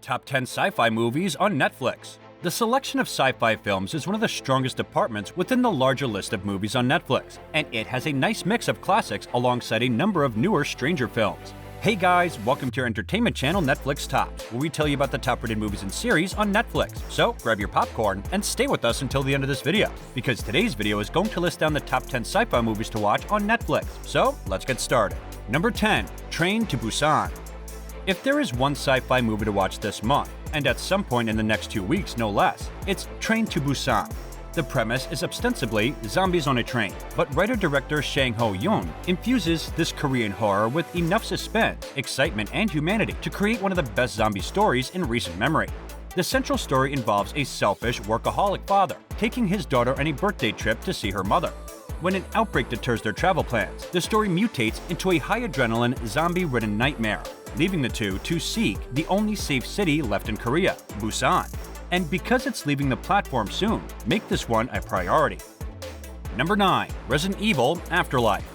Top 10 Sci-Fi Movies on Netflix. The selection of sci-fi films is one of the strongest departments within the larger list of movies on Netflix, and it has a nice mix of classics alongside a number of newer stranger films. Hey guys, welcome to your entertainment channel Netflix Tops, where we tell you about the top-rated movies and series on Netflix. So grab your popcorn and stay with us until the end of this video, because today's video is going to list down the top 10 sci-fi movies to watch on Netflix. So let's get started. Number 10. Train to Busan. If there is one sci-fi movie to watch this month, and at some point in the next 2 weeks no less, it's Train to Busan. The premise is ostensibly zombies on a train, but writer-director Sang-Ho Yeon infuses this Korean horror with enough suspense, excitement, and humanity to create one of the best zombie stories in recent memory. The central story involves a selfish, workaholic father taking his daughter on a birthday trip to see her mother. When an outbreak deters their travel plans, the story mutates into a high-adrenaline, zombie-ridden nightmare, leaving the two to seek the only safe city left in Korea, Busan. And because it's leaving the platform soon, make this one a priority. Number 9. Resident Evil Afterlife.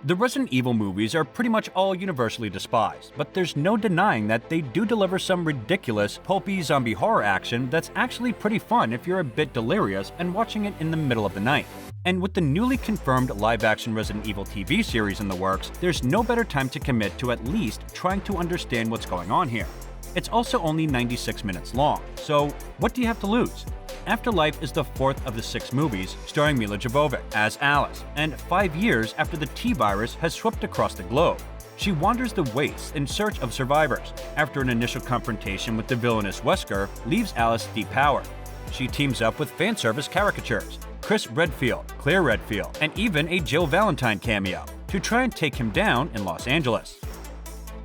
The Resident Evil movies are pretty much all universally despised, but there's no denying that they do deliver some ridiculous, pulpy zombie horror action that's actually pretty fun if you're a bit delirious and watching it in the middle of the night. And with the newly confirmed live-action Resident Evil TV series in the works, there's no better time to commit to at least trying to understand what's going on here. It's also only 96 minutes long, so what do you have to lose? Afterlife is the fourth of the 6 movies starring Mila Jovovich as Alice, and 5 years after the T-virus has swept across the globe. She wanders the wastes in search of survivors, after an initial confrontation with the villainous Wesker leaves Alice depowered. She teams up with fan service caricatures, Chris Redfield, Claire Redfield, and even a Jill Valentine cameo to try and take him down in Los Angeles.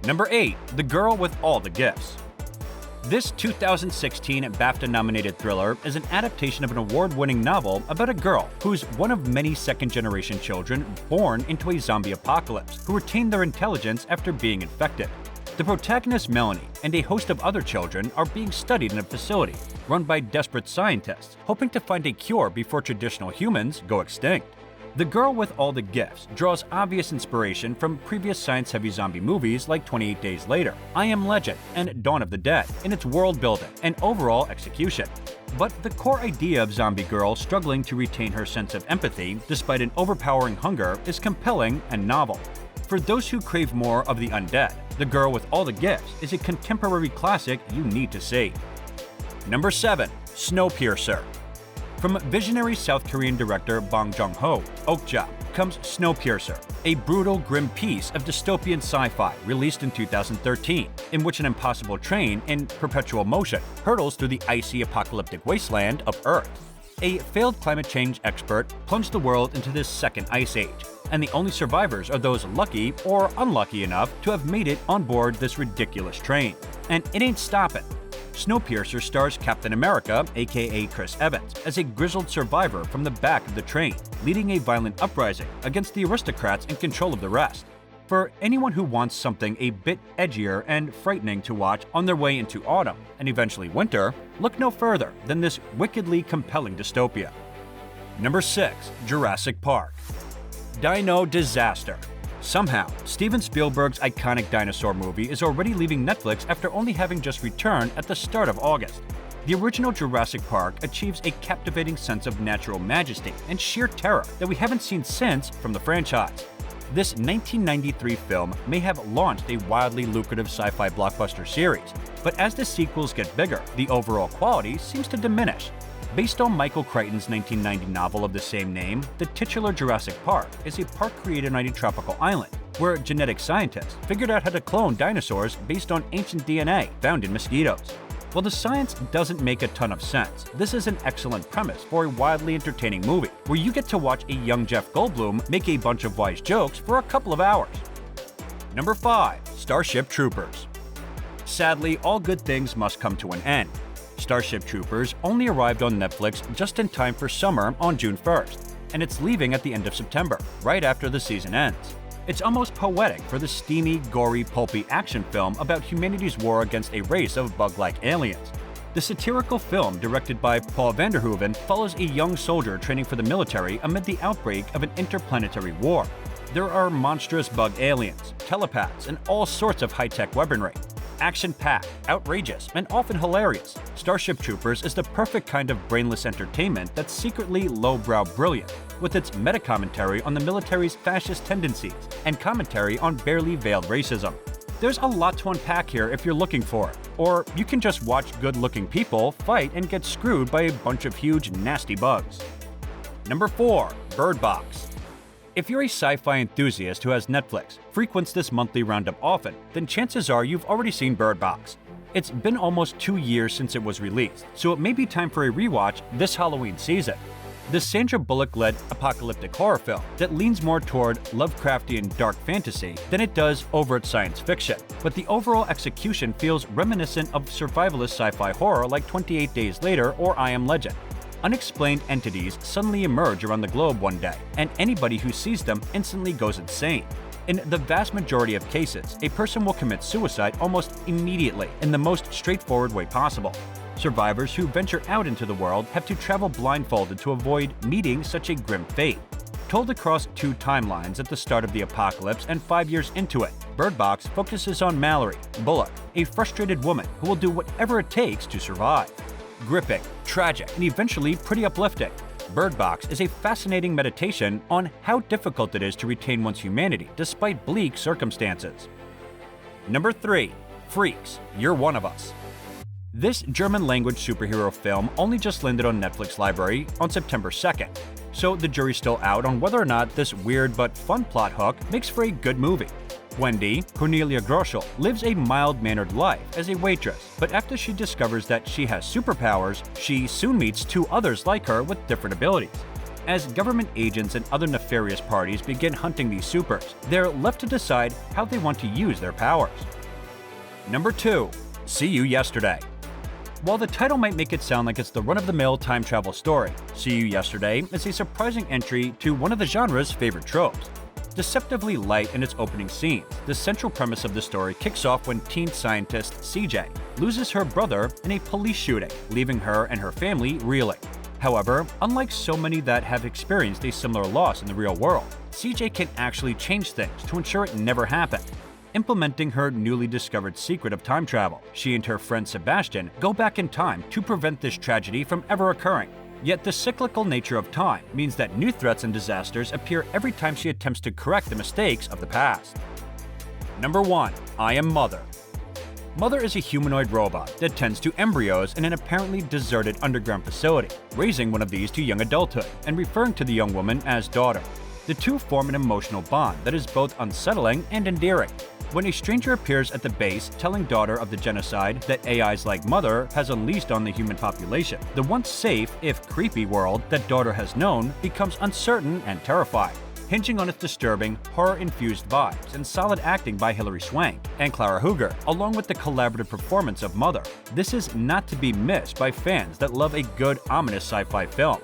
Number 8. The Girl with All the Gifts. This 2016 BAFTA-nominated thriller is an adaptation of an award-winning novel about a girl who's one of many second-generation children born into a zombie apocalypse who retain their intelligence after being infected. The protagonist Melanie and a host of other children are being studied in a facility run by desperate scientists hoping to find a cure before traditional humans go extinct. The Girl with All the Gifts draws obvious inspiration from previous science-heavy zombie movies like 28 Days Later, I Am Legend, and Dawn of the Dead in its world-building and overall execution. But the core idea of Zombie Girl struggling to retain her sense of empathy despite an overpowering hunger is compelling and novel. For those who crave more of the undead, The Girl with All the Gifts is a contemporary classic you need to see. Number 7. Snowpiercer. From visionary South Korean director Bong Joon-ho, Okja, comes Snowpiercer, a brutal, grim piece of dystopian sci-fi released in 2013, in which an impossible train in perpetual motion hurtles through the icy apocalyptic wasteland of Earth. A failed climate change expert plunged the world into this second ice age, and the only survivors are those lucky or unlucky enough to have made it on board this ridiculous train. And it ain't stopping. Snowpiercer stars Captain America, aka Chris Evans, as a grizzled survivor from the back of the train, leading a violent uprising against the aristocrats in control of the rest. For anyone who wants something a bit edgier and frightening to watch on their way into autumn and eventually winter, look no further than this wickedly compelling dystopia. Number 6. Jurassic Park. Dino Disaster. Somehow, Steven Spielberg's iconic dinosaur movie is already leaving Netflix after only having just returned at the start of August. The original Jurassic Park achieves a captivating sense of natural majesty and sheer terror that we haven't seen since from the franchise. This 1993 film may have launched a wildly lucrative sci-fi blockbuster series, but as the sequels get bigger, the overall quality seems to diminish. Based on Michael Crichton's 1990 novel of the same name, the titular Jurassic Park is a park created on a tropical island, where genetic scientists figured out how to clone dinosaurs based on ancient DNA found in mosquitoes. While the science doesn't make a ton of sense, this is an excellent premise for a wildly entertaining movie, where you get to watch a young Jeff Goldblum make a bunch of wise jokes for a couple of hours. Number 5. Starship Troopers. Sadly, all good things must come to an end. Starship Troopers only arrived on Netflix just in time for summer on June 1st, and it's leaving at the end of September, right after the season ends. It's almost poetic for the steamy, gory, pulpy action film about humanity's war against a race of bug-like aliens. The satirical film, directed by Paul Vanderhoeven, follows a young soldier training for the military amid the outbreak of an interplanetary war. There are monstrous bug aliens, telepaths, and all sorts of high-tech weaponry. Action-packed, outrageous, and often hilarious, Starship Troopers is the perfect kind of brainless entertainment that's secretly lowbrow brilliant, with its meta-commentary on the military's fascist tendencies and commentary on barely veiled racism. There's a lot to unpack here if you're looking for it, or you can just watch good-looking people fight and get screwed by a bunch of huge, nasty bugs. Number 4. Bird Box. If you're a sci-fi enthusiast who has Netflix, frequents this monthly roundup often, then chances are you've already seen Bird Box. It's been almost 2 years since it was released, so it may be time for a rewatch this Halloween season. The Sandra Bullock-led apocalyptic horror film that leans more toward Lovecraftian dark fantasy than it does overt science fiction, but the overall execution feels reminiscent of survivalist sci-fi horror like 28 Days Later or I Am Legend. Unexplained entities suddenly emerge around the globe one day, and anybody who sees them instantly goes insane. In the vast majority of cases, a person will commit suicide almost immediately in the most straightforward way possible. Survivors who venture out into the world have to travel blindfolded to avoid meeting such a grim fate. Told across 2 timelines at the start of the apocalypse and 5 years into it, Bird Box focuses on Mallory Bullock, a frustrated woman who will do whatever it takes to survive. Gripping, tragic, and eventually pretty uplifting, Bird Box is a fascinating meditation on how difficult it is to retain one's humanity despite bleak circumstances. Number 3. Freaks, You're One of Us. This German-language superhero film only just landed on Netflix library on September 2nd, so the jury's still out on whether or not this weird but fun plot hook makes for a good movie. Wendy, Cornelia Groschel, lives a mild-mannered life as a waitress, but after she discovers that she has superpowers, she soon meets 2 others like her with different abilities. As government agents and other nefarious parties begin hunting these supers, they're left to decide how they want to use their powers. Number 2. See You Yesterday. While the title might make it sound like it's the run-of-the-mill time travel story, See You Yesterday is a surprising entry to one of the genre's favorite tropes. Deceptively light in its opening scenes, the central premise of the story kicks off when teen scientist CJ loses her brother in a police shooting, leaving her and her family reeling. However, unlike so many that have experienced a similar loss in the real world, CJ can actually change things to ensure it never happened. Implementing her newly discovered secret of time travel, she and her friend Sebastian go back in time to prevent this tragedy from ever occurring. Yet the cyclical nature of time means that new threats and disasters appear every time she attempts to correct the mistakes of the past. Number 1. I Am Mother. Mother is a humanoid robot that tends to embryos in an apparently deserted underground facility, raising one of these to young adulthood and referring to the young woman as daughter. The two form an emotional bond that is both unsettling and endearing. When a stranger appears at the base telling daughter of the genocide that AIs like Mother has unleashed on the human population, the once safe, if creepy world that daughter has known becomes uncertain and terrifying, hinging on its disturbing, horror-infused vibes and solid acting by Hilary Swank and Clara Hooger, along with the collaborative performance of Mother. This is not to be missed by fans that love a good, ominous sci-fi film.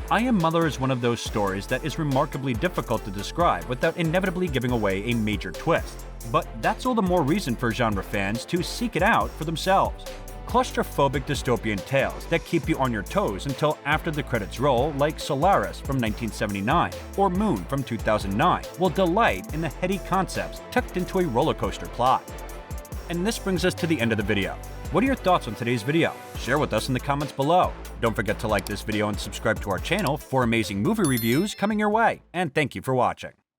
I Am Mother is one of those stories that is remarkably difficult to describe without inevitably giving away a major twist. But that's all the more reason for genre fans to seek it out for themselves. Claustrophobic dystopian tales that keep you on your toes until after the credits roll, like Solaris from 1979 or Moon from 2009, will delight in the heady concepts tucked into a roller coaster plot. And this brings us to the end of the video. What are your thoughts on today's video? Share with us in the comments below. Don't forget to like this video and subscribe to our channel for amazing movie reviews coming your way. And thank you for watching.